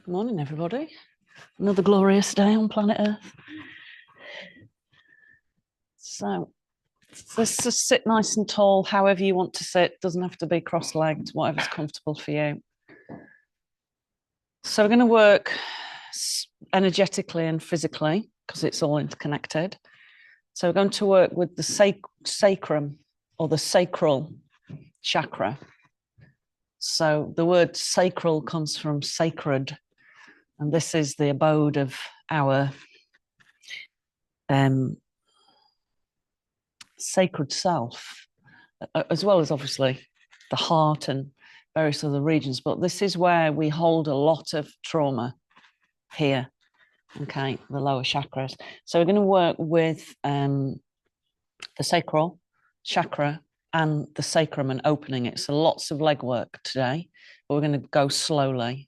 Good morning, everybody. Another glorious day on planet Earth. So let's just sit nice and tall, however you want to sit. Doesn't have to be cross-legged, whatever's comfortable for you. So we're going to work energetically and physically because it's all interconnected. So we're going to work with the sacrum or the sacral chakra. So the word sacral comes from sacred, and this is the abode of our sacred self, as well as obviously the heart and various other regions. But this is where we hold a lot of trauma here, okay, the lower chakras. So we're going to work with the sacral chakra and the sacrum and opening it. So lots of leg work today, but we're going to go slowly.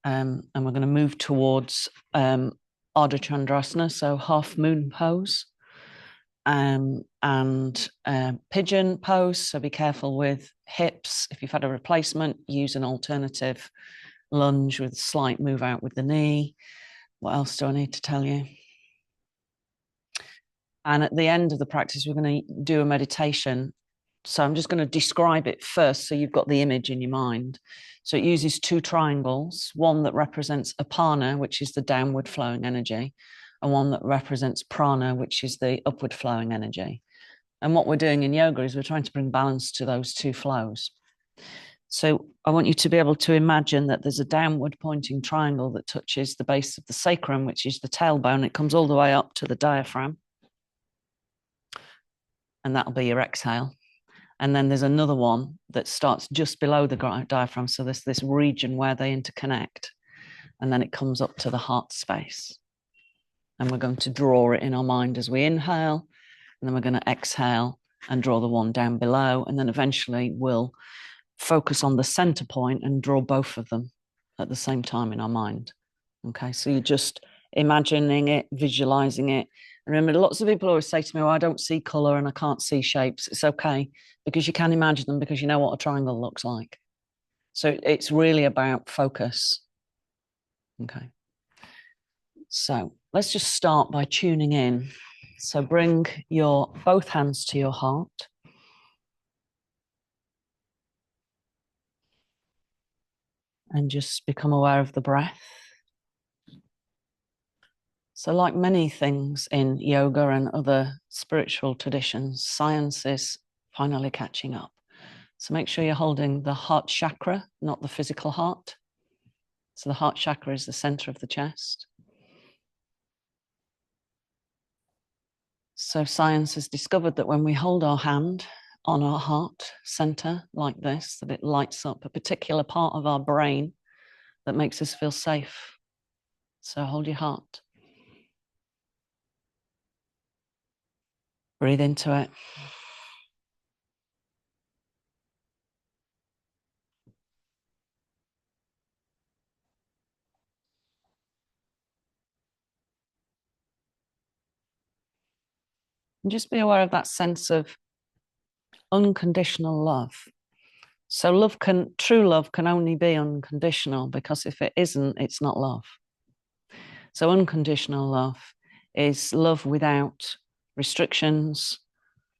And we're going to move towards Ardha Chandrasana, so half moon pose. And pigeon pose, so be careful with hips. If you've had a replacement, use an alternative lunge with slight move out with the knee. What else do I need to tell you? And at the end of the practice, we're going to do a meditation. So I'm just going to describe it first so you've got the image in your mind. So it uses two triangles, one that represents apana, which is the downward flowing energy, and one that represents prana, which is the upward flowing energy. And what we're doing in yoga is we're trying to bring balance to those two flows. So I want you to be able to imagine that there's a downward pointing triangle that touches the base of the sacrum, which is the tailbone. It comes all the way up to the diaphragm. And that'll be your exhale. And then there's another one that starts just below the diaphragm. So there's this region where they interconnect. And then it comes up to the heart space. And we're going to draw it in our mind as we inhale. And then we're going to exhale and draw the one down below. And then eventually we'll focus on the center point and draw both of them at the same time in our mind. Okay, so you're just imagining it, visualizing it. And remember, lots of people always say to me, well, I don't see color and I can't see shapes. It's okay, because you can imagine them because you know what a triangle looks like. So it's really about focus. Okay. So let's just start by tuning in. So bring your both hands to your heart. And just become aware of the breath. So like many things in yoga and other spiritual traditions, science is finally catching up. So make sure you're holding the heart chakra, not the physical heart. So the heart chakra is the center of the chest. So science has discovered that when we hold our hand on our heart center like this, that it lights up a particular part of our brain that makes us feel safe. So hold your heart. Breathe into it. And just be aware of that sense of unconditional love. So true love can only be unconditional, because if it isn't, it's not love. So unconditional love is love without restrictions,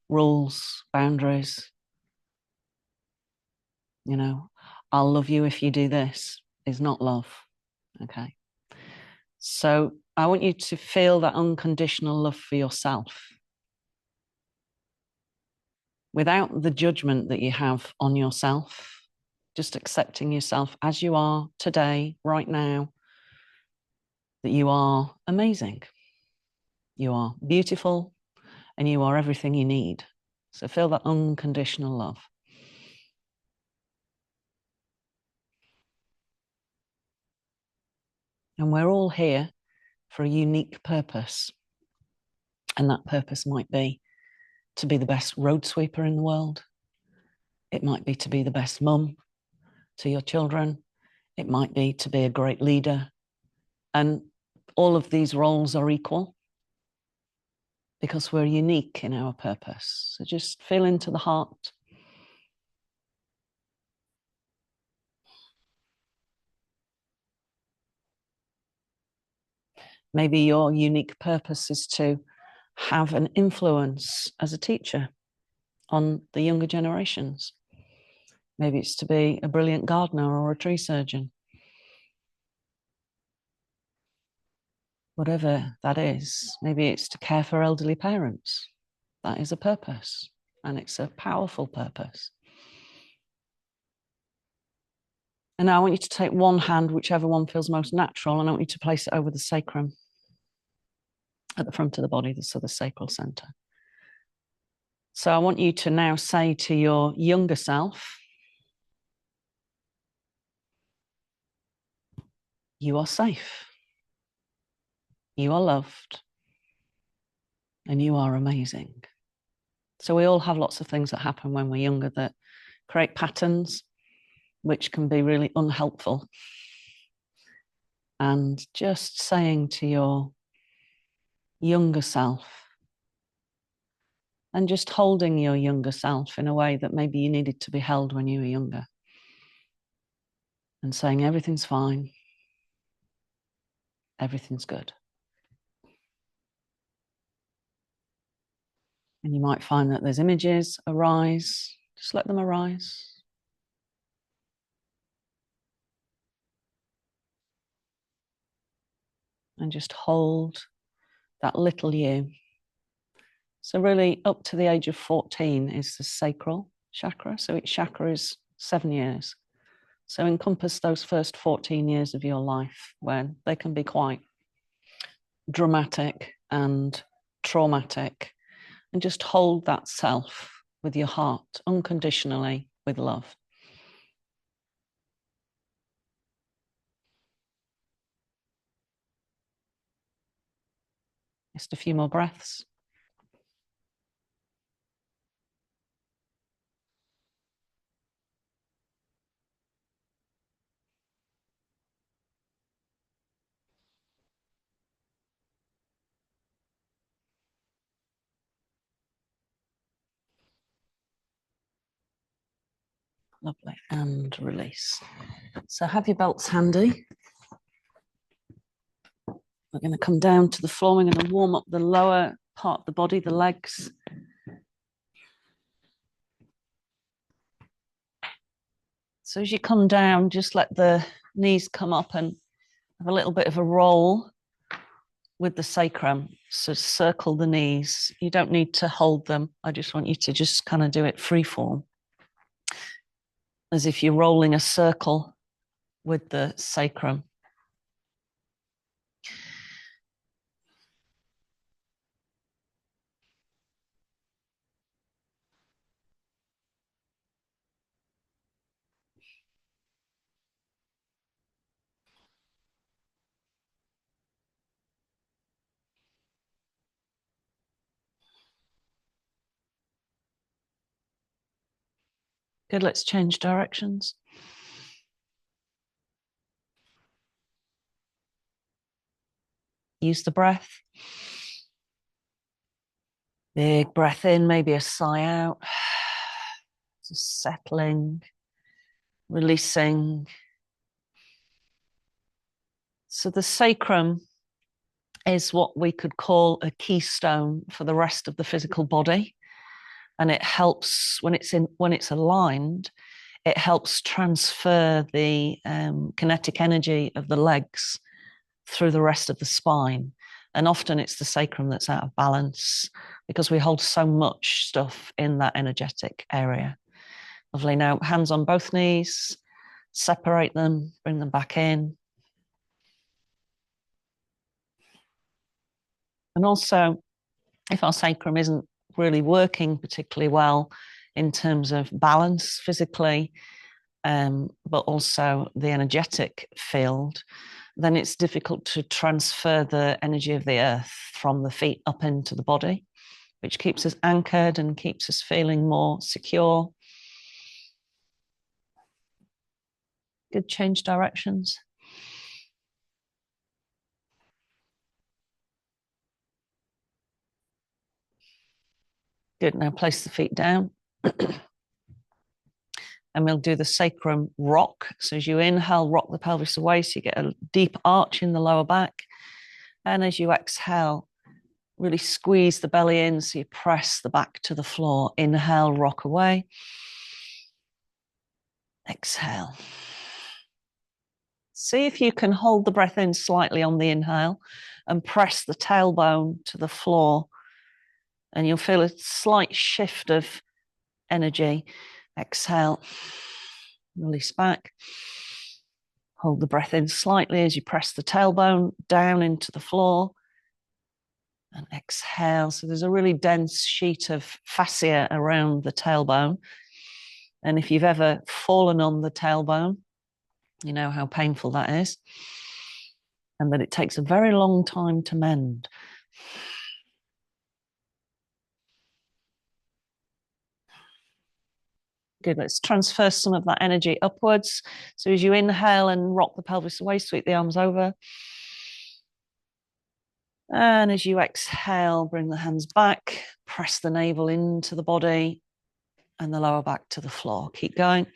rules, boundaries. You know, I'll love you if you do this is not love. Okay. So I want you to feel that unconditional love for yourself, without the judgment that you have on yourself, just accepting yourself as you are today, right now, that you are amazing, you are beautiful, and you are everything you need. So feel that unconditional love. And we're all here for a unique purpose. And that purpose might be to be the best road sweeper in the world. It might be to be the best mum to your children. It might be to be a great leader. And all of these roles are equal because we're unique in our purpose. So just feel into the heart. Maybe your unique purpose is to have an influence as a teacher on the younger generations. Maybe it's to be a brilliant gardener or a tree surgeon. Whatever that is, maybe it's to care for elderly parents. That is a purpose, and it's a powerful purpose. And now I want you to take one hand, whichever one feels most natural, and I want you to place it over the sacrum at the front of the body, so the sacral center. So I want you to now say to your younger self, you are safe, you are loved, and you are amazing. So we all have lots of things that happen when we're younger that create patterns, which can be really unhelpful. And just saying to your younger self, and just holding your younger self in a way that maybe you needed to be held when you were younger, and saying everything's fine, everything's good. And you might find that there's images arise. Just let them arise. And just hold that little you. So really up to the age of 14 is the sacral chakra. So each chakra is 7 years. So encompass those first 14 years of your life when they can be quite dramatic and traumatic. And just hold that self with your heart unconditionally with love. Just a few more breaths. Lovely. And release. So have your belts handy. We're going to come down to the floor. We're going to warm up the lower part of the body, the legs. So as you come down, just let the knees come up and have a little bit of a roll with the sacrum. So circle the knees. You don't need to hold them. I just want you to just kind of do it free form, as if you're rolling a circle with the sacrum. Good, let's change directions. Use the breath. Big breath in, maybe a sigh out. Just settling, releasing. So the sacrum is what we could call a keystone for the rest of the physical body. And it helps when it's aligned, it helps transfer the kinetic energy of the legs through the rest of the spine. And often it's the sacrum that's out of balance because we hold so much stuff in that energetic area. Lovely. Now, hands on both knees, separate them, bring them back in. And also, if our sacrum isn't really working particularly well in terms of balance physically, but also the energetic field, then it's difficult to transfer the energy of the earth from the feet up into the body, which keeps us anchored and keeps us feeling more secure. Good, change directions. Good, now place the feet down. And we'll do the sacrum rock. So as you inhale, rock the pelvis away so you get a deep arch in the lower back. And as you exhale, really squeeze the belly in so you press the back to the floor. Inhale, rock away. Exhale. See if you can hold the breath in slightly on the inhale and press the tailbone to the floor. And you'll feel a slight shift of energy. Exhale, release back. Hold the breath in slightly as you press the tailbone down into the floor. And exhale. So there's a really dense sheet of fascia around the tailbone. And if you've ever fallen on the tailbone, you know how painful that is. And that it takes a very long time to mend. Good. Let's transfer some of that energy upwards. So as you inhale and rock the pelvis away, sweep the arms over. And as you exhale, bring the hands back, press the navel into the body and the lower back to the floor. Keep going.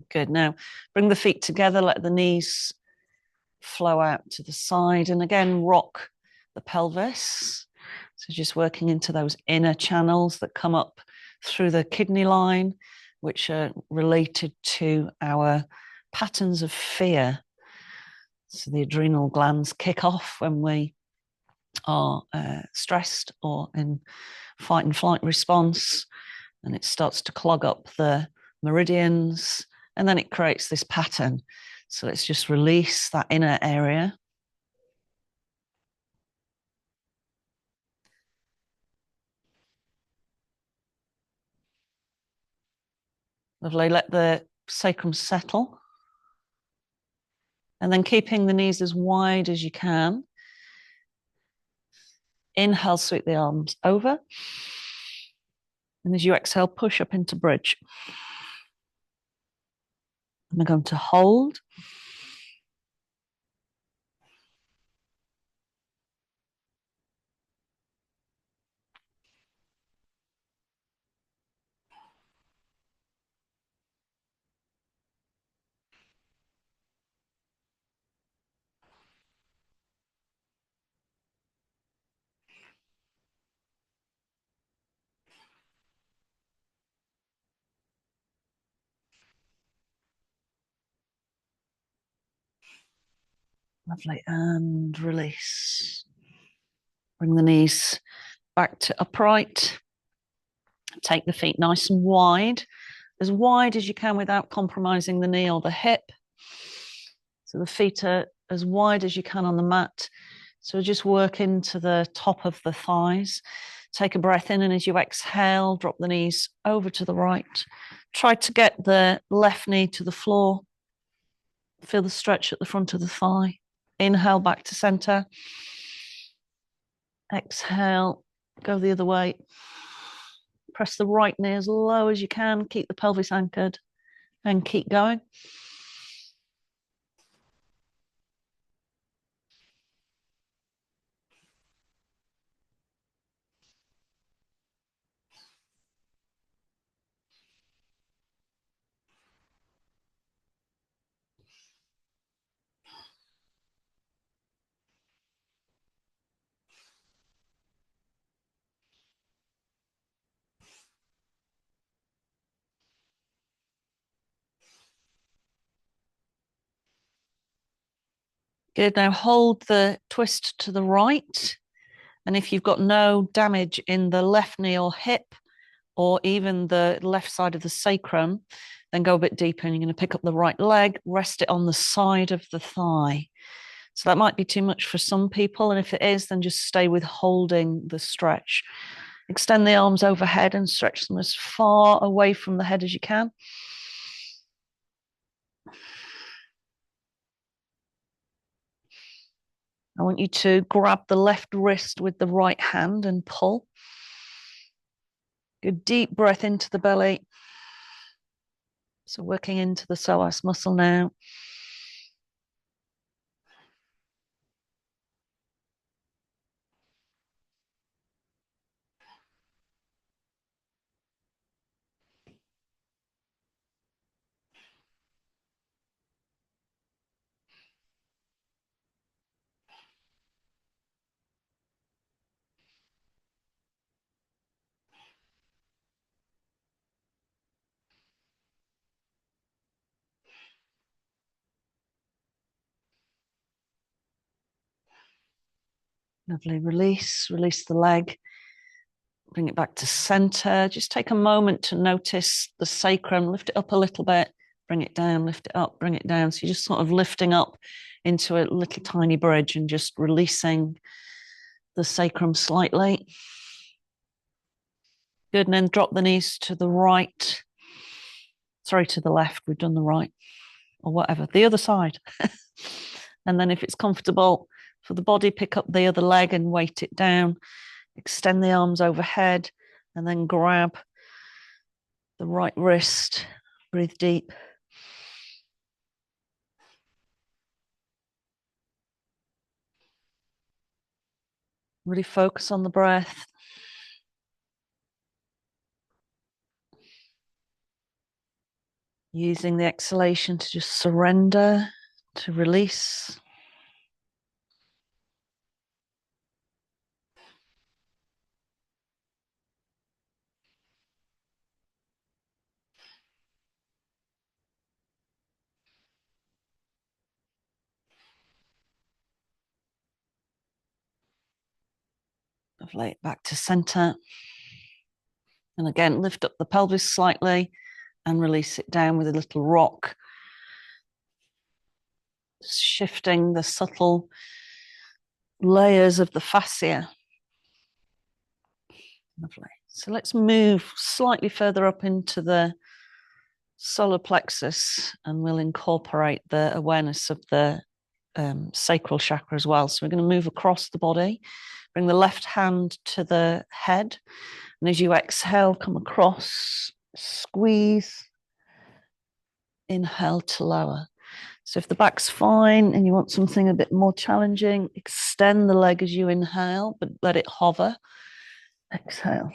Good. Now bring the feet together, let the knees flow out to the side, and again rock the pelvis. So just working into those inner channels that come up through the kidney line, which are related to our patterns of fear. So the adrenal glands kick off when we are stressed or in fight and flight response, and it starts to clog up the meridians, and then it creates this pattern. So let's just release that inner area. Lovely. Let the sacrum settle. And then keeping the knees as wide as you can. Inhale, sweep the arms over. And as you exhale, push up into bridge. And we're going to hold. Lovely. And release. Bring the knees back to upright. Take the feet nice and wide as you can without compromising the knee or the hip. So the feet are as wide as you can on the mat. So just work into the top of the thighs. Take a breath in, and as you exhale, drop the knees over to the right. Try to get the left knee to the floor. Feel the stretch at the front of the thigh. Inhale back to center. Exhale, go the other way. Press the right knee as low as you can. Keep the pelvis anchored and keep going. Good. Now hold the twist to the right. And if you've got no damage in the left knee or hip, or even the left side of the sacrum, then go a bit deeper, and you're going to pick up the right leg, rest it on the side of the thigh. So that might be too much for some people. And if it is, then just stay with holding the stretch. Extend the arms overhead and stretch them as far away from the head as you can. I want you to grab the left wrist with the right hand and pull. Good deep breath into the belly. So working into the psoas muscle now. Lovely. Release the leg. Bring it back to center. Just take a moment to notice the sacrum. Lift it up a little bit. Bring it down, lift it up, bring it down. So you're just sort of lifting up into a little tiny bridge and just releasing the sacrum slightly. Good. And then drop the knees to the right. Sorry, to the left. We've done the right or whatever. The other side. And then if it's comfortable for the body, pick up the other leg and weight it down. Extend the arms overhead and then grab the right wrist. Breathe deep. Really focus on the breath. Using the exhalation to just surrender, to release. Lovely. Back to center. And again, lift up the pelvis slightly and release it down with a little rock. Shifting the subtle layers of the fascia. Lovely. So let's move slightly further up into the solar plexus and we'll incorporate the awareness of the sacral chakra as well. So we're going to move across the body. Bring the left hand to the head. And as you exhale, come across, squeeze, inhale to lower. So if the back's fine and you want something a bit more challenging, extend the leg as you inhale, but let it hover. Exhale.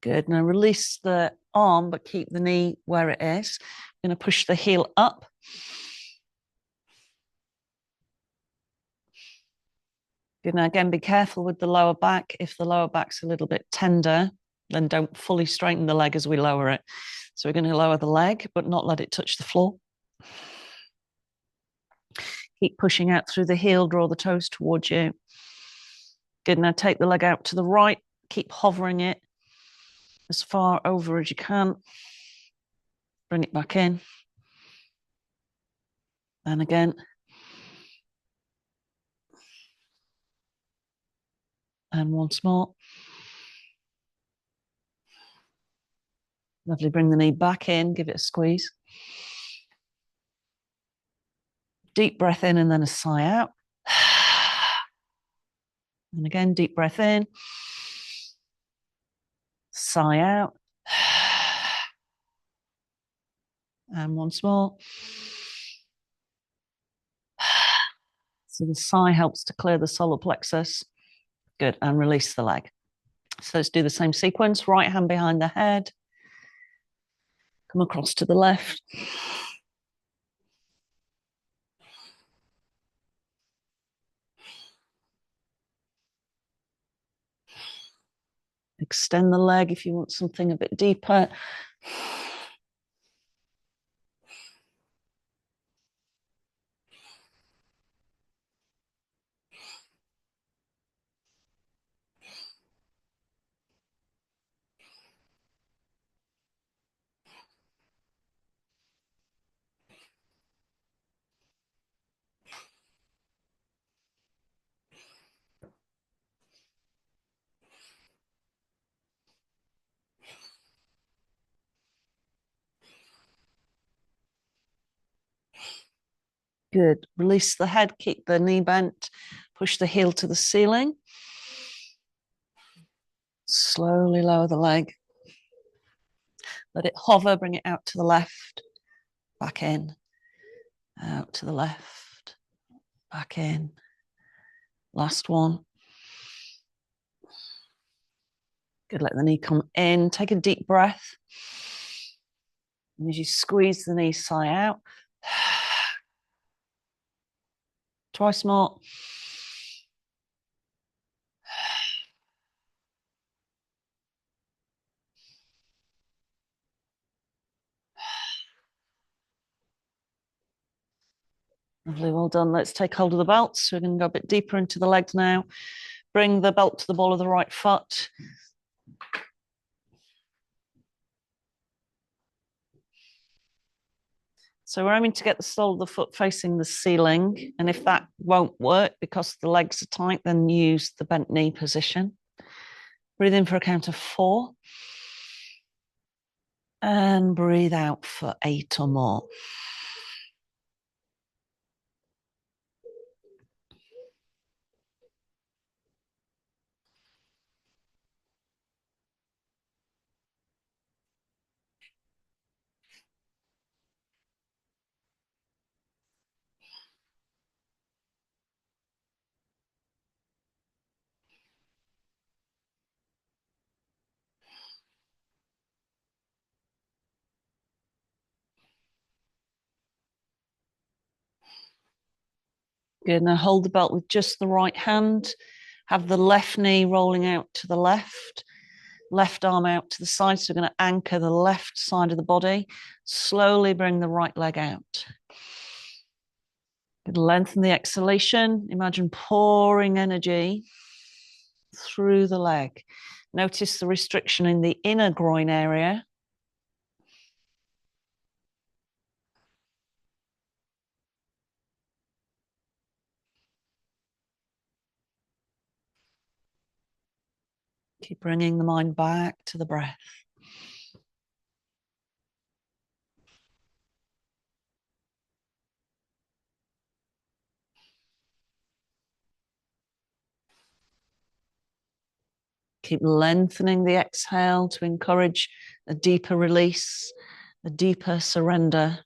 Good. Now release the arm, but keep the knee where it is. I'm going to push the heel up. Good. Now again, be careful with the lower back. If the lower back's a little bit tender, then don't fully straighten the leg as we lower it. So we're going to lower the leg, but not let it touch the floor. Keep pushing out through the heel, draw the toes towards you. Good. Now take the leg out to the right. Keep hovering it as far over as you can. Bring it back in. And again. And once more. Lovely. Bring the knee back in. Give it a squeeze. Deep breath in and then a sigh out. And again, deep breath in. Sigh out. And once more. So the sigh helps to clear the solar plexus. Good. And release the leg. So let's do the same sequence. Right hand behind the head. Come across to the left. Extend the leg if you want something a bit deeper. Good. Release the head, keep the knee bent, push the heel to the ceiling. Slowly lower the leg. Let it hover, bring it out to the left, back in, out to the left, back in. Last one. Good, let the knee come in. Take a deep breath. And as you squeeze the knee, sigh out. Twice more. Lovely, well done. Let's take hold of the belts. We're going to go a bit deeper into the legs now. Bring the belt to the ball of the right foot. So we're aiming to get the sole of the foot facing the ceiling. And if that won't work because the legs are tight, then use the bent knee position. Breathe in for a count of 4. And breathe out for 8 or more. Good, now hold the belt with just the right hand. Have the left knee rolling out to the left arm out to the side. So we're going to anchor the left side of the body. Slowly bring the right leg out. Good, lengthen the exhalation. Imagine pouring energy through the leg. Notice the restriction in the inner groin area. Keep bringing the mind back to the breath. Keep lengthening the exhale to encourage a deeper release, a deeper surrender.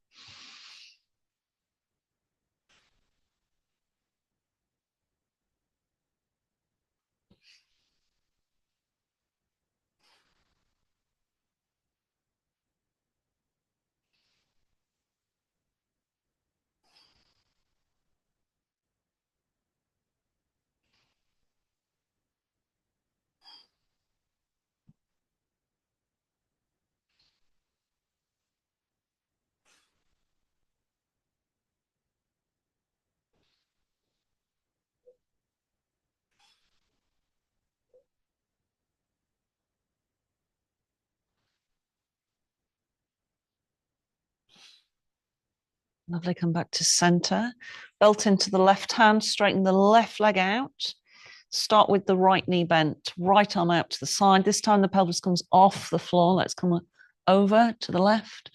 Lovely, come back to center. Belt into the left hand, straighten the left leg out. Start with the right knee bent, right arm out to the side. This time the pelvis comes off the floor. Let's come over to the left.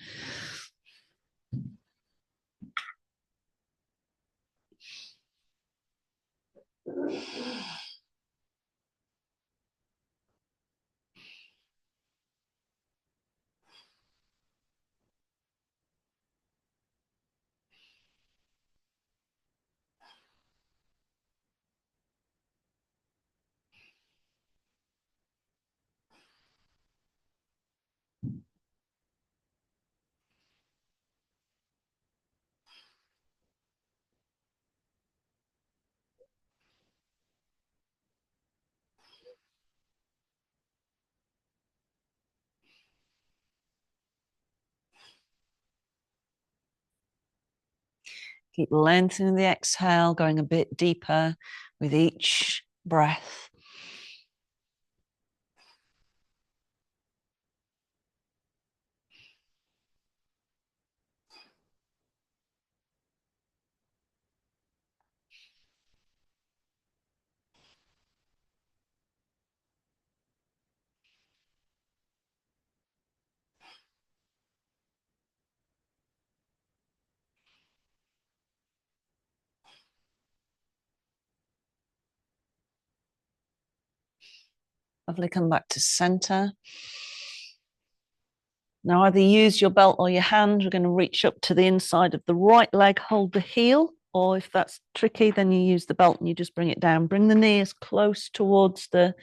Keep lengthening the exhale, going a bit deeper with each breath. Lovely, come back to center. Now either use your belt or your hand. We're going to reach up to the inside of the right leg, hold the heel, or if that's tricky, then you use the belt and you just bring it down. Bring the knee as close towards the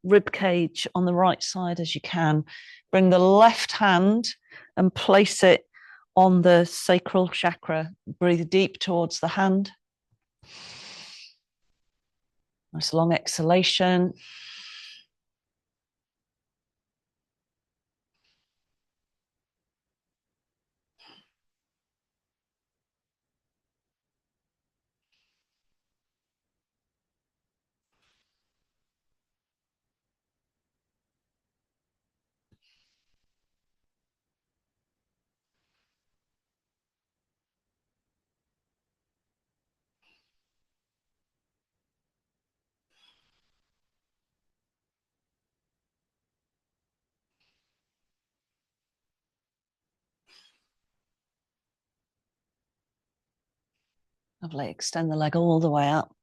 rib cage on the right side as you can. Bring the left hand and place it on the sacral chakra. Breathe deep towards the hand. Nice long exhalation. Lovely. Extend the leg all the way up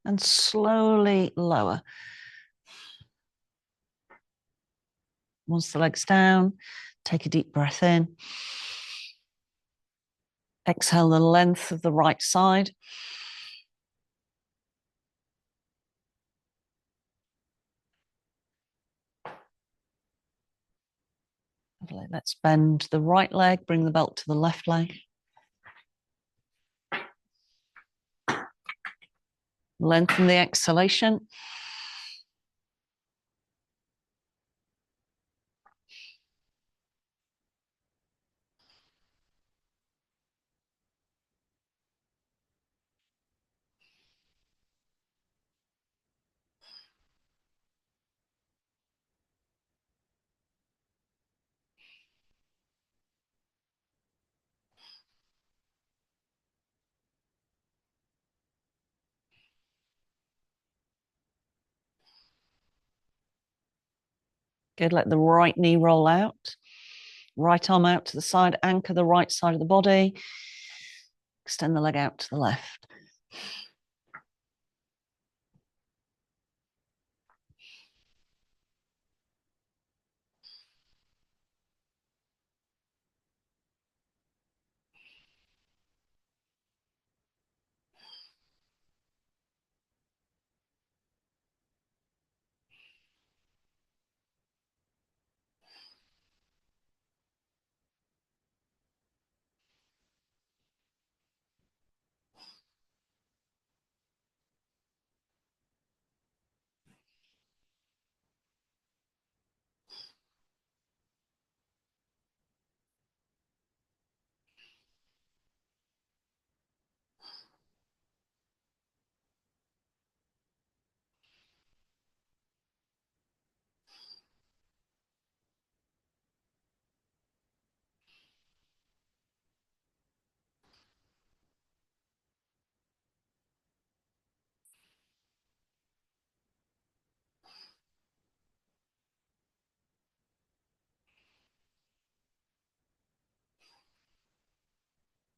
and slowly lower. Once the leg's down, take a deep breath in. Exhale the length of the right side. Lovely. Let's bend the right leg, bring the belt to the left leg. Lengthen the exhalation. Good. Let the right knee roll out. Right arm out to the side. Anchor the right side of the body. Extend the leg out to the left.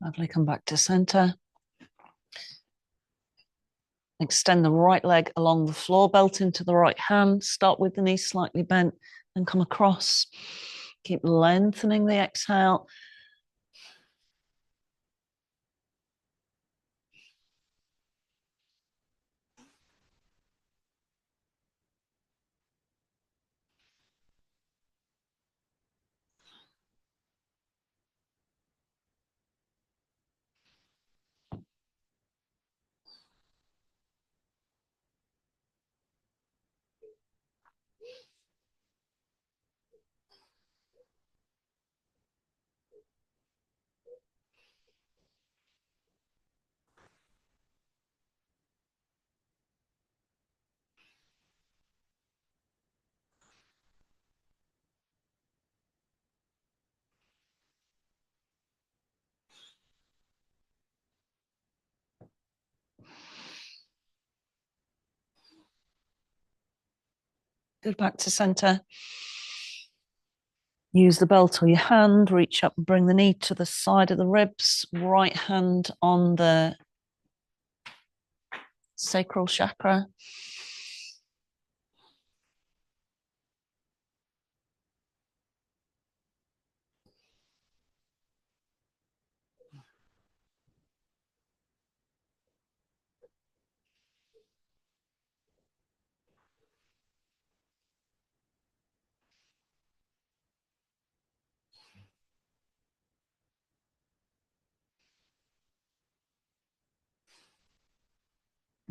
Lovely. Come back to center. Extend the right leg along the floor, belt into the right hand. Start with the knee slightly bent and come across. Keep lengthening the exhale. Good, back to center. Use the belt or your hand, reach up and bring the knee to the side of the ribs, right hand on the sacral chakra.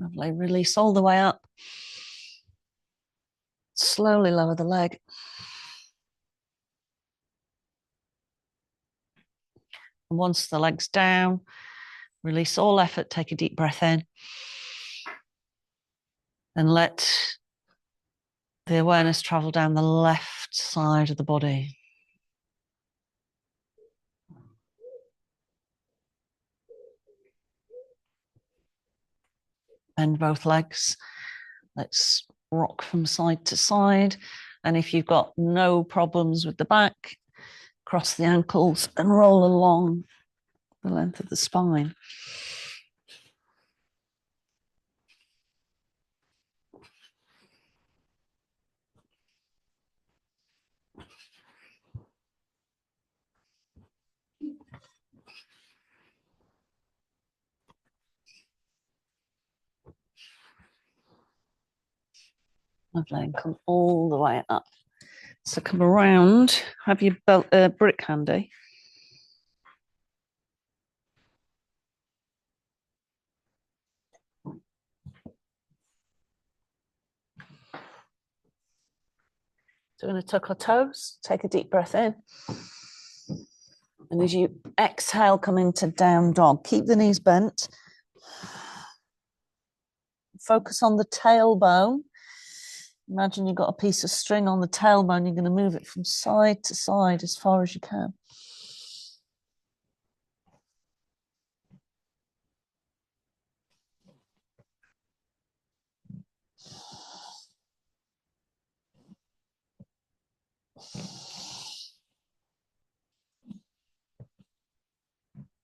Lovely. Release all the way up. Slowly lower the leg. And once the leg's down, release all effort. Take a deep breath in. And let the awareness travel down the left side of the body. Bend both legs. Let's rock from side to side. And if you've got no problems with the back, cross the ankles and roll along the length of the spine. Lovely. And come all the way up. So come around. Have your brick handy. So we're going to tuck our toes, take a deep breath in. And as you exhale, come into down dog. Keep the knees bent. Focus on the tailbone. Imagine you've got a piece of string on the tailbone. You're going to move it from side to side as far as you can.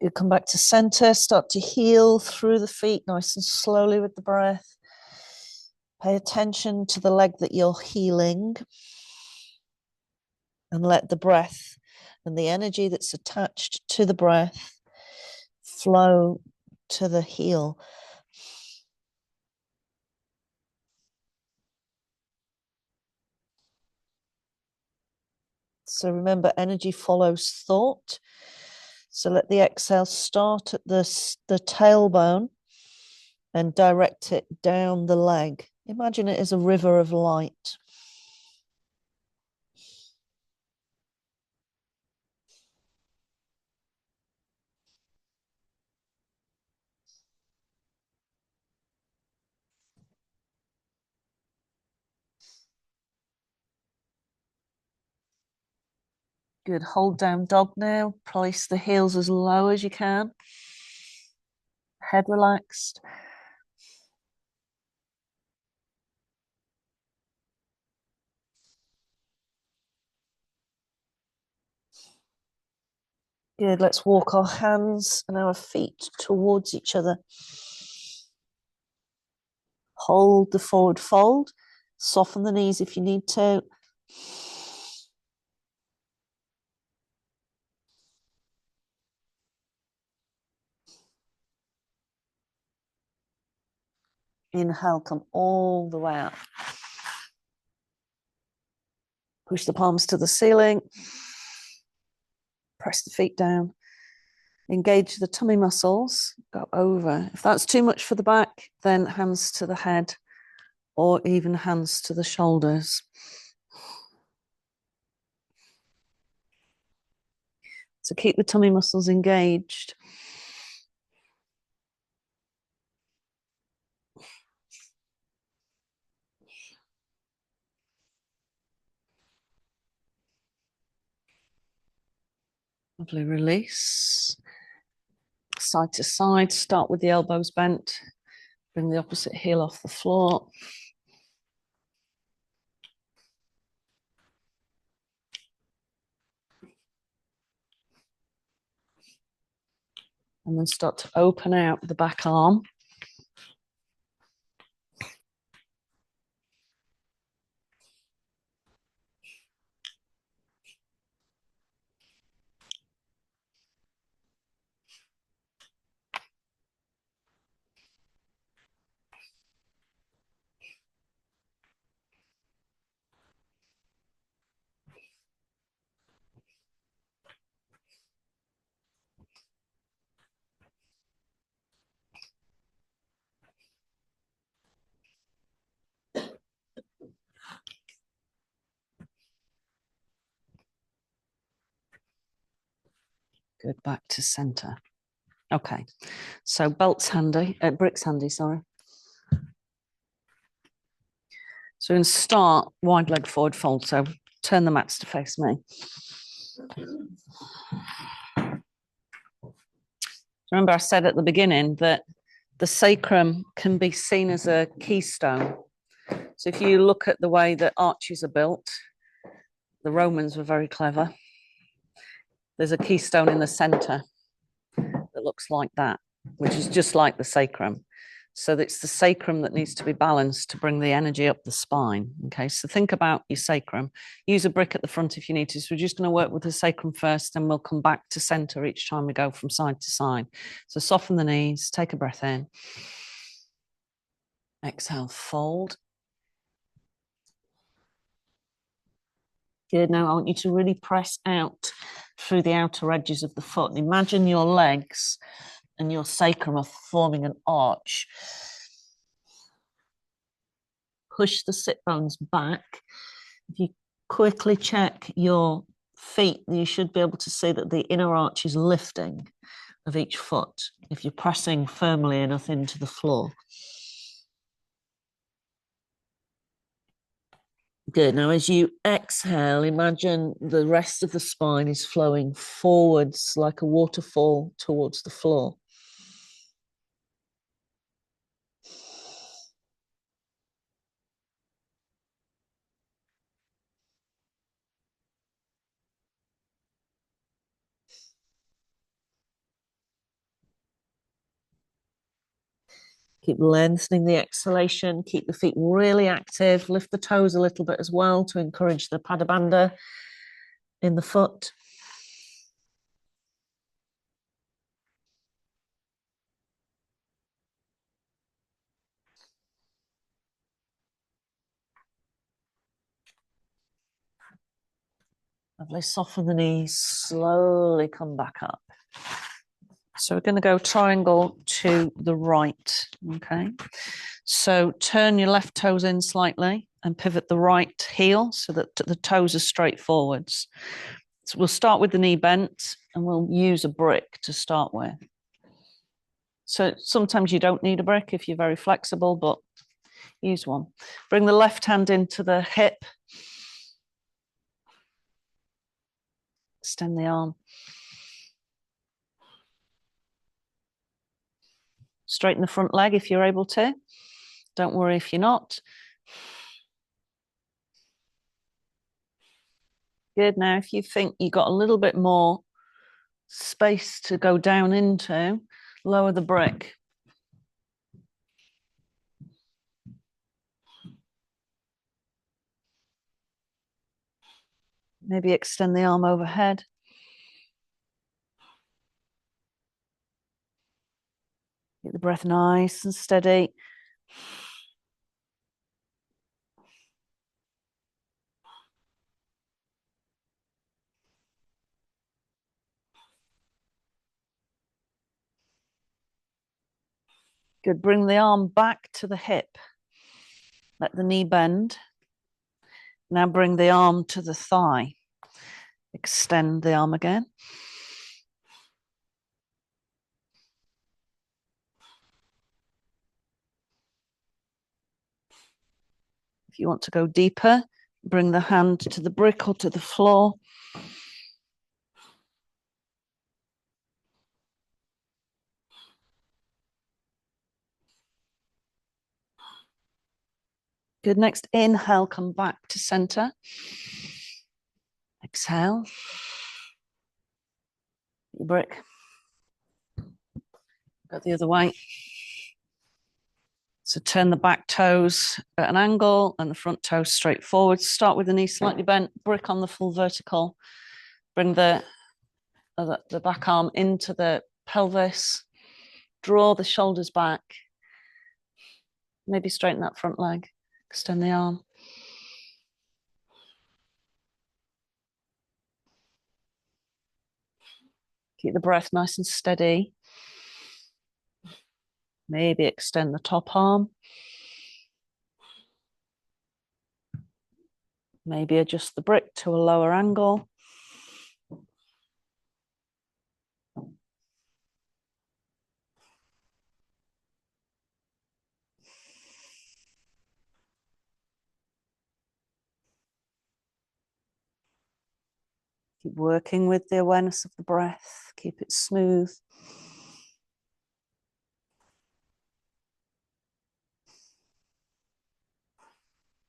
You come back to center, start to heel through the feet nice and slowly with the breath. Pay attention to the leg that you're healing and let the breath and the energy that's attached to the breath flow to the heel. So remember, energy follows thought. So let the exhale start at the tailbone and direct it down the leg. Imagine it as a river of light. Good. Hold down dog now. Place the heels as low as you can. Head relaxed. Good. Let's walk our hands and our feet towards each other. Hold the forward fold. Soften the knees if you need to. Inhale, come all the way up. Push the palms to the ceiling. Press the feet down. Engage the tummy muscles. Go over. If that's too much for the back, then hands to the head or even hands to the shoulders. So keep the tummy muscles engaged. Lovely. Release. Side to side. Start with the elbows bent. Bring the opposite heel off the floor. And then start to open out the back arm. Good, back to center. Okay, so belt's handy, brick's handy, sorry. So we're going to start wide leg forward fold. So turn the mats to face me. Remember I said at the beginning that the sacrum can be seen as a keystone. So if you look at the way that arches are built, the Romans were very clever. There's a keystone in the center that looks like that, which is just like the sacrum. So it's the sacrum that needs to be balanced to bring the energy up the spine. Okay, so think about your sacrum. Use a brick at the front if you need to. So we're just going to work with the sacrum first, and we'll come back to center each time we go from side to side. So soften the knees, take a breath in. Exhale, fold. Good. Now I want you to really press out through the outer edges of the foot. Imagine your legs and your sacrum are forming an arch. Push the sit bones back. If you quickly check your feet, you should be able to see that the inner arch is lifting of each foot if you're pressing firmly enough into the floor. Good. Now, as you exhale, imagine the rest of the spine is flowing forwards like a waterfall towards the floor. Keep lengthening the exhalation. Keep the feet really active. Lift the toes a little bit as well to encourage the padabandha in the foot. Lovely. Soften the knees. Slowly come back up. So we're going to go triangle to the right. Okay. So turn your left toes in slightly and pivot the right heel so that the toes are straight forwards. So we'll start with the knee bent and we'll use a brick to start with. So sometimes you don't need a brick if you're very flexible, but use one. Bring the left hand into the hip. Extend the arm. Straighten the front leg if you're able to. Don't worry if you're not. Good. Now, if you think you've got a little bit more space to go down into, lower the brick. Maybe extend the arm overhead. Get the breath nice and steady. Good. Bring the arm back to the hip. Let the knee bend. Now bring the arm to the thigh. Extend the arm again. If you want to go deeper, bring the hand to the brick or to the floor. Good. Next inhale, come back to center. Exhale. Your brick. Go the other way. So turn the back toes at an angle and the front toes straight forward. Start with the knee slightly bent, brick on the full vertical. Bring the back arm into the pelvis. Draw the shoulders back. Maybe straighten that front leg. Extend the arm. Keep the breath nice and steady. Maybe extend the top arm. Maybe adjust the brick to a lower angle. Keep working with the awareness of the breath. Keep it smooth.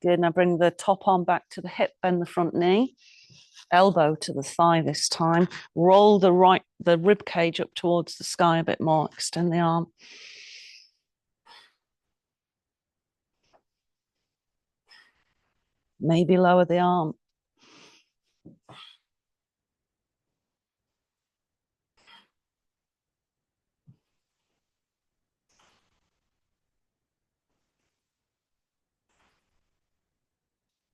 Good. Now bring the top arm back to the hip, bend the front knee. Elbow to the thigh this time. Roll the rib cage up towards the sky a bit more. Extend the arm. Maybe lower the arm.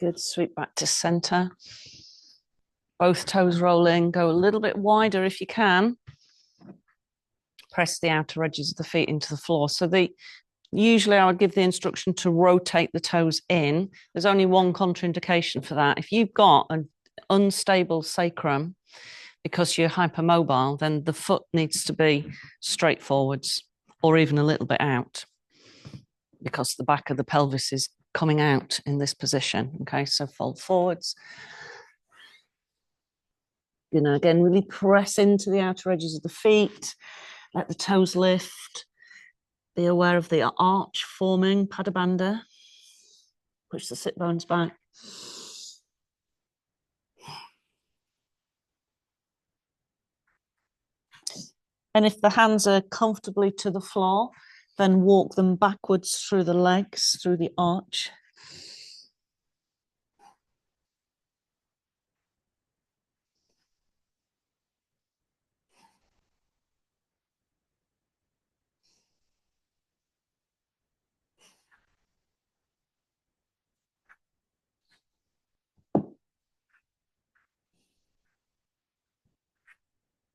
Good. Sweep back to center. Both toes rolling. Go a little bit wider if you can. Press the outer edges of the feet into the floor. So usually I would give the instruction to rotate the toes in. There's only one contraindication for that. If you've got an unstable sacrum because you're hypermobile, then the foot needs to be straight forwards or even a little bit out because the back of the pelvis is coming out in this position. Okay, so fold forwards. Again, really press into the outer edges of the feet. Let the toes lift. Be aware of the arch forming, Padabandha. Push the sit bones back. And if the hands are comfortably to the floor, then walk them backwards through the legs, through the arch.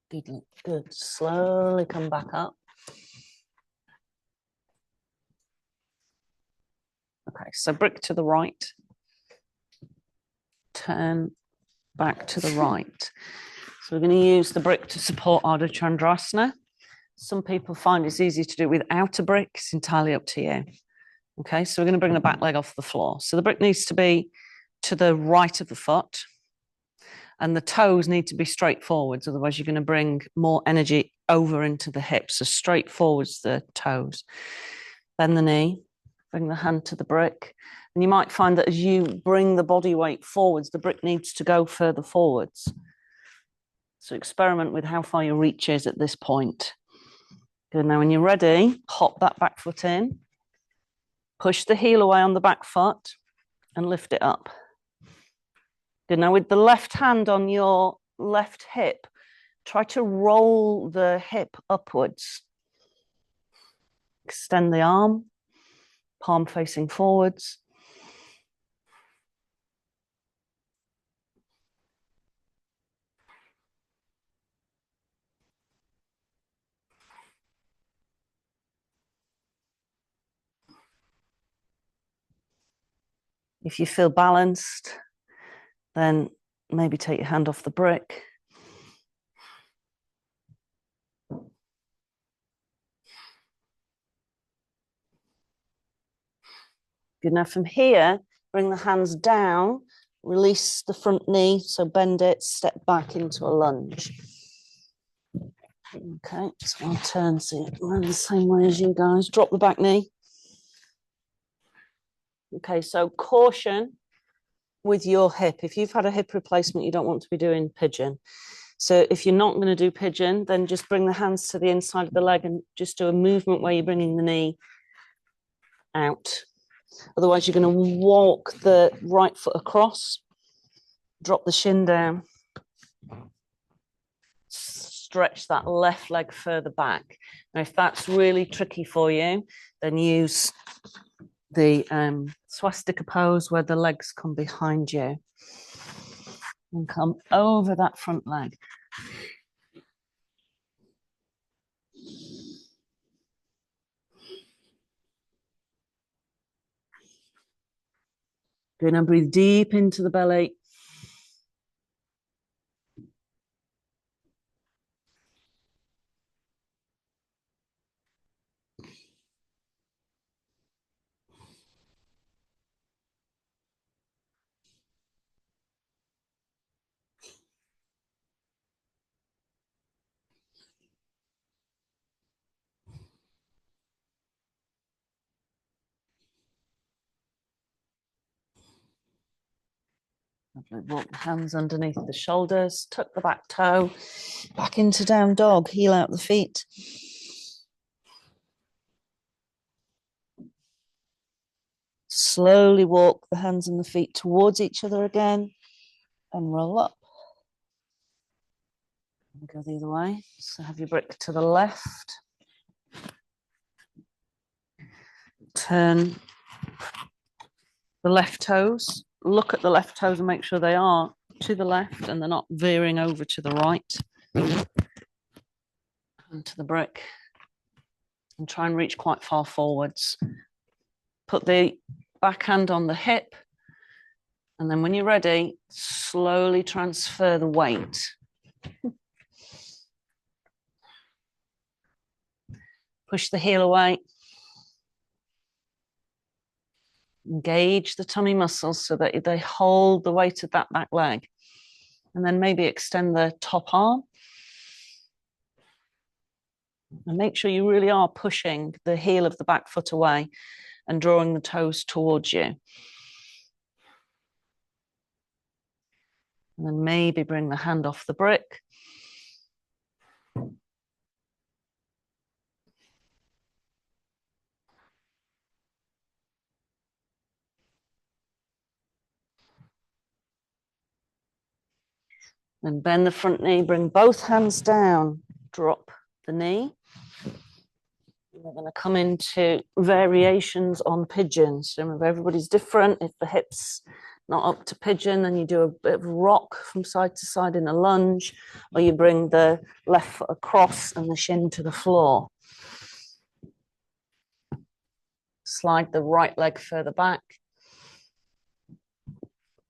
Good, good. Slowly come back up. Okay, so brick to the right. Turn back to the right. So we're going to use the brick to support Ardha Chandrasana. Some people find it's easy to do it without a brick. It's entirely up to you. Okay, so we're going to bring the back leg off the floor. So the brick needs to be to the right of the foot. And the toes need to be straight forwards. Otherwise, you're going to bring more energy over into the hips. So straight forwards the toes. Bend the knee. Bring the hand to the brick. And you might find that as you bring the body weight forwards, the brick needs to go further forwards. So experiment with how far your reach is at this point. Good. Now, when you're ready, hop that back foot in. Push the heel away on the back foot and lift it up. Good. Now, with the left hand on your left hip, try to roll the hip upwards. Extend the arm, palm facing forwards. If you feel balanced, then maybe take your hand off the brick. Good. Now from here, bring the hands down, release the front knee, so bend it, step back into a lunge. Okay, so I'll turn so you're in the same way as you guys. Drop the back knee. Okay, so caution with your hip. If you've had a hip replacement, you don't want to be doing pigeon. So if you're not going to do pigeon, then just bring the hands to the inside of the leg and just do a movement where you're bringing the knee out. Otherwise, you're going to walk the right foot across, drop the shin down, stretch that left leg further back. Now, if that's really tricky for you, then use the swastika pose where the legs come behind you and come over that front leg. Good, and breathe deep into the belly. Walk the hands underneath the shoulders, tuck the back toe, back into down dog, heel out the feet. Slowly walk the hands and the feet towards each other again and roll up. And go the other way. So have your brick to the left. Turn the left toes. Look at the left toes and make sure they are to the left and they're not veering over to the right. Onto the brick. And try and reach quite far forwards. Put the back hand on the hip. And then when you're ready, slowly transfer the weight. Push the heel away. Engage the tummy muscles so that they hold the weight of that back leg. And then maybe extend the top arm. And make sure you really are pushing the heel of the back foot away and drawing the toes towards you. And then maybe bring the hand off the brick. Then bend the front knee, bring both hands down, drop the knee. We're going to come into variations on pigeons. Remember, everybody's different. If the hip's not up to pigeon, then you do a bit of rock from side to side in a lunge, or you bring the left foot across and the shin to the floor. Slide the right leg further back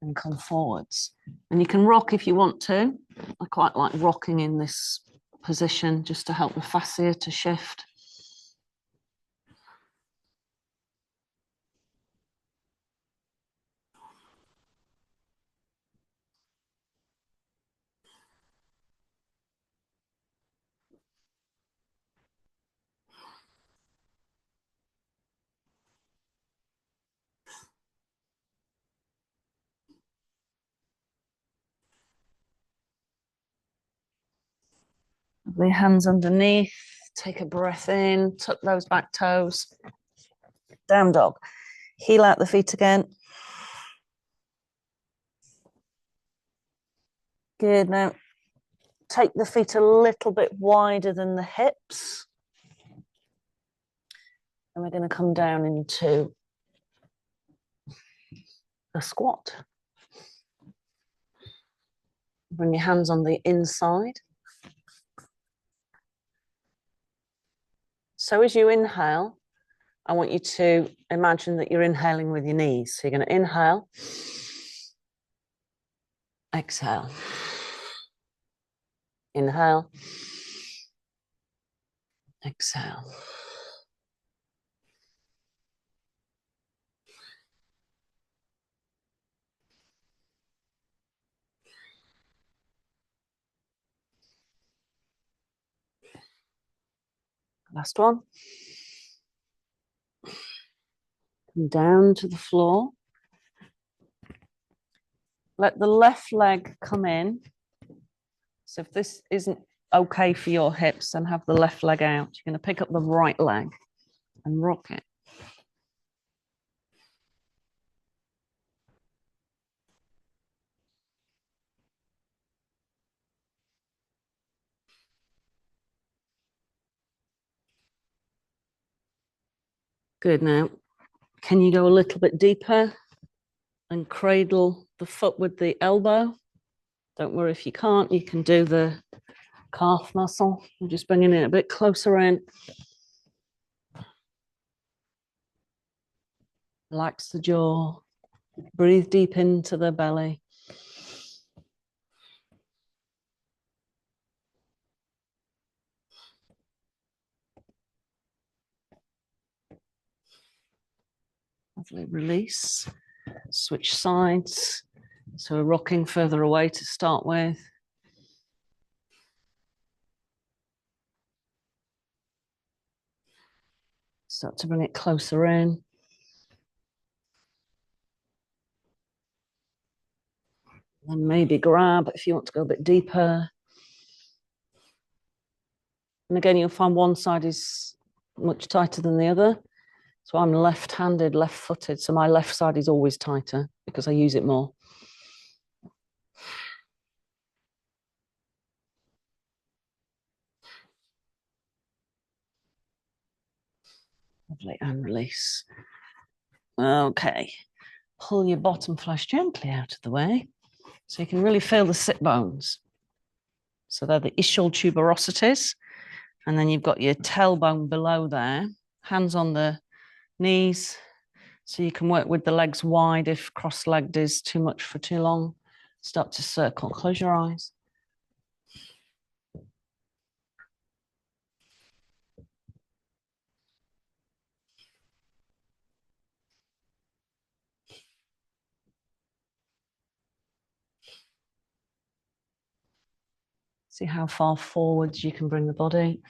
and come forwards. And you can rock if you want to. I quite like rocking in this position just to help the fascia to shift. The hands underneath, take a breath in, tuck those back toes, down dog. Heel out the feet again. Good, now take the feet a little bit wider than the hips. And we're going to come down into a squat. Bring your hands on the inside. So as you inhale, I want you to imagine that you're inhaling with your knees. So you're going to inhale, exhale, inhale, exhale. Last one. Come down to the floor. Let the left leg come in So if this isn't okay for your hips, then have the left leg out. You're going to pick up the right leg and rock it. Good. Now, can you go a little bit deeper and cradle the foot with the elbow? Don't worry if you can't, you can do the calf muscle. I'm just bringing it a bit closer in. Relax the jaw. Breathe deep into the belly. Lovely. Release. Switch sides. So we're rocking further away to start with. Start to bring it closer in. And maybe grab if you want to go a bit deeper. And again, you'll find one side is much tighter than the other. So I'm left-handed, left-footed. So my left side is always tighter because I use it more. Lovely. And release. Okay. Pull your bottom flesh gently out of the way so you can really feel the sit bones. So they're the ischial tuberosities. And then you've got your tailbone below there, hands on the knees. So you can work with the legs wide if cross-legged is too much for too long. Start to circle. Close your eyes. See how far forwards you can bring the body.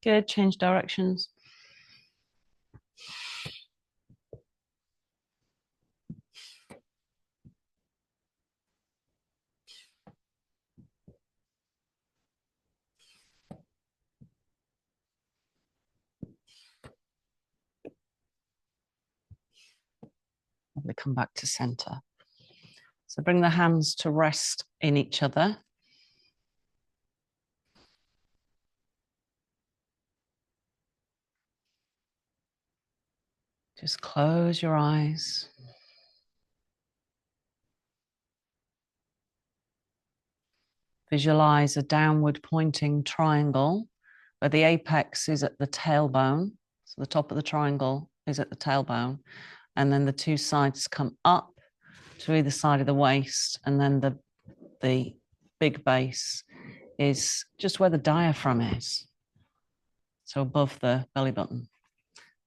Good. Change directions. We come back to center. So bring the hands to rest in each other. Just close your eyes. Visualize a downward pointing triangle where the apex is at the tailbone. So the top of the triangle is at the tailbone. And then the two sides come up to either side of the waist. And then the big base is just where the diaphragm is. So above the belly button.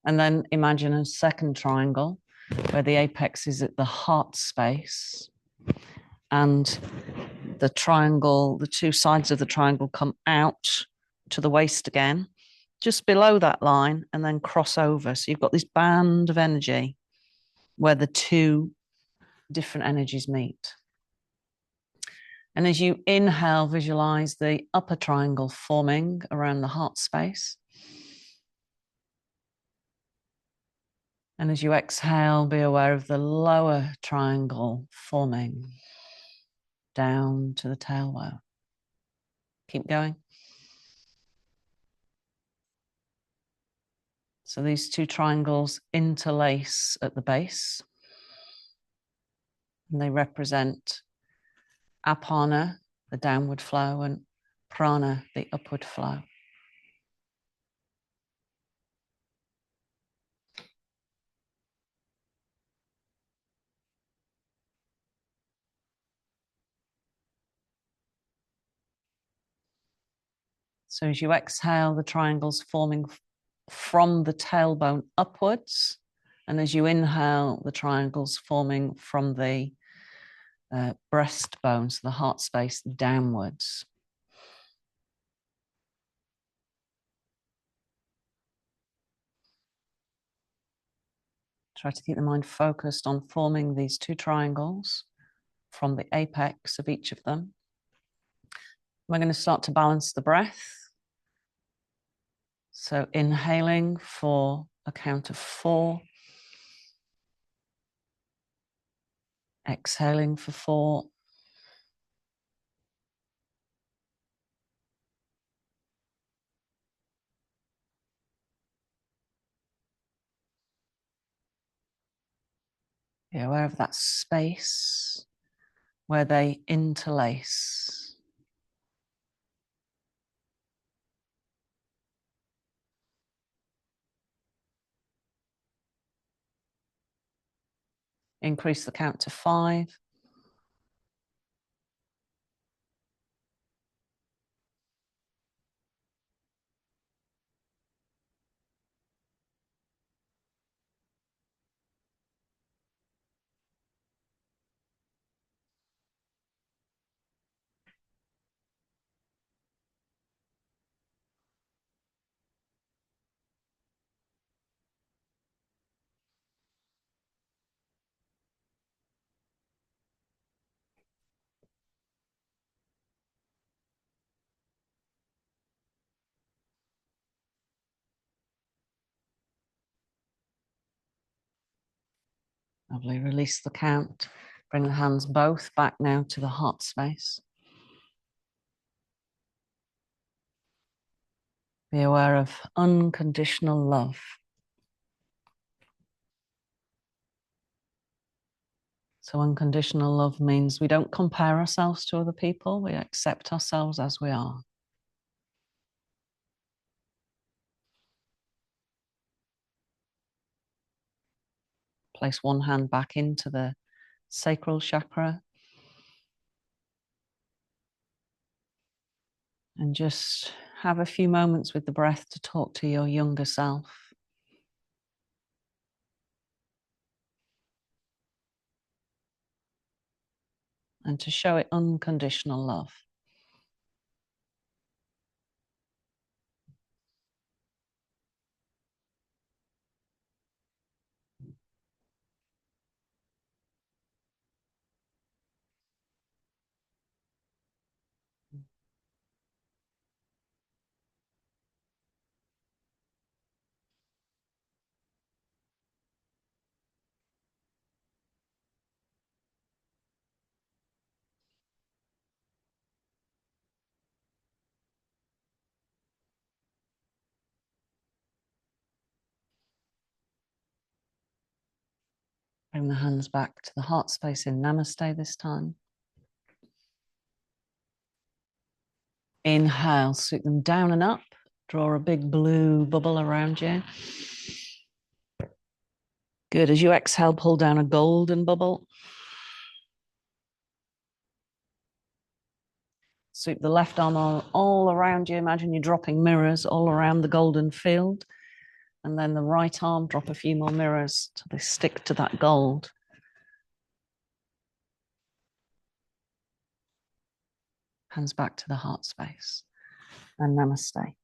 And then imagine a second triangle where the apex is at the heart space. And the triangle, the two sides of the triangle come out to the waist again, just below that line, and then cross over. So you've got this band of energy where the two different energies meet. And as you inhale, visualize the upper triangle forming around the heart space. And as you exhale, be aware of the lower triangle forming down to the tailbone. Keep going. So these two triangles interlace at the base. And they represent apana, the downward flow, and prana, the upward flow. So as you exhale, the triangles forming from the tailbone upwards. And as you inhale, the triangles forming from the breastbone, so the heart space, downwards. Try to keep the mind focused on forming these two triangles from the apex of each of them. We're going to start to balance the breath. So inhaling for a count of 4. Exhaling for 4. Be aware of that space where they interlace. Increase the count to 5. Lovely. Release the count. Bring the hands both back now to the heart space. Be aware of unconditional love. So unconditional love means we don't compare ourselves to other people. We accept ourselves as we are. Place one hand back into the sacral chakra. And just have a few moments with the breath to talk to your younger self. And to show it unconditional love. Bring the hands back to the heart space in Namaste this time. Inhale, sweep them down and up. Draw a big blue bubble around you. Good. As you exhale, pull down a golden bubble. Sweep the left arm all around you. Imagine you're dropping mirrors all around the golden field. And then the right arm, drop a few more mirrors till they stick to that gold. Hands back to the heart space. And Namaste.